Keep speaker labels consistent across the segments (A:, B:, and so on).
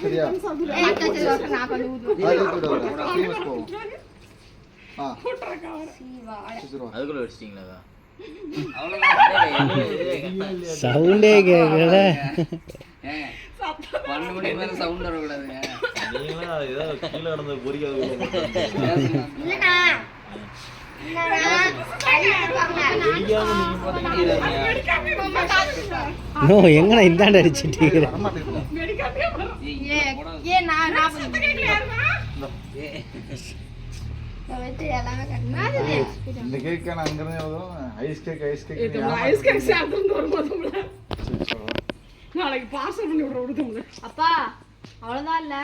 A: சரியா
B: அதுக்குள்ள வச்சிட்டீங்களா?
C: சவுண்டே கேட்கல.
B: 12 மணிக்கு மேல சவுண்ட் வரக்கூடாதுங்க.
D: நீங்களா ஏதாவது கீழே நடந்து பொறிக்காது.
C: எங்கண்ணா இந்தாண்ட அடிச்சுட்டு
A: இந்த கேக் அங்கிருந்து ஐஸ் கேக்
E: நாளைக்கு பார்சல் பண்ணி விடுறோம். அப்பா அவ்வளவுதான் இல்ல,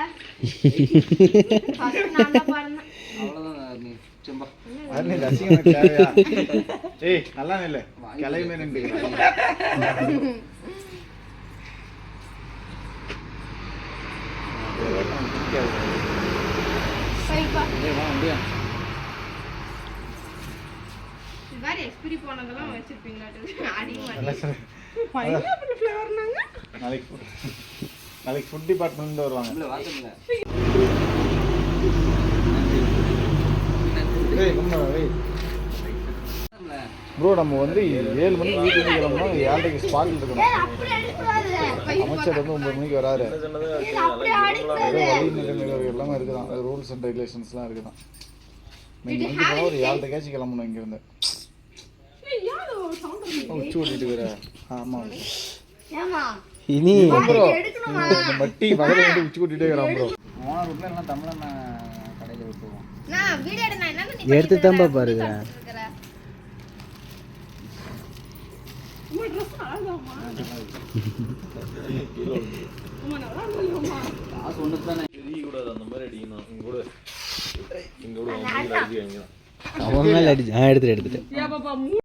A: நல்லா இல்ல கிளையுமே நின்று
E: எக்ஸ்பிரி போனதெல்லாம் வச்சிருப்பீங்களா?
A: நாளைக்கு ஃபுட் டிபார்ட்மெண்ட்ல வருவாங்க. ப்ரோ நம்ம வந்து 7 மணிக்கு வீட்டுக்கு கிளம்பணும், 7:30 ஸ்பாட்டில் இருக்கணும். அமைச்சர் வந்து 9 மணிக்கு வராரு. எல்லாமே இருக்குதான், ரூல்ஸ் அண்ட் ரெகுலேஷன்ஸ்லாம் இருக்குதான். நீங்கள் வந்து போனால் ஒரு 7:30 கிளம்பணும் இங்கேருந்து. உச்சி ஓட்டிட்டு இருக்கிற ஆமாம்
C: இனி
A: ப்ரோ இந்த மட்டி வகை வந்து உச்சி கூட்டிகிட்டே இருக்கிறான் ப்ரோ.
B: போன ரூட்ல எல்லாம் தமிழன் கடையில் விட்டுருவோம்.
C: எடுத்து தம்பா பாருங்க.
B: காசு ஒன்று தானே
D: கூடாது, அந்த மாதிரி அடிக்கணும். இங்க கூட
C: அவன் மேல அடிச்சு எடுத்துட்டேன்.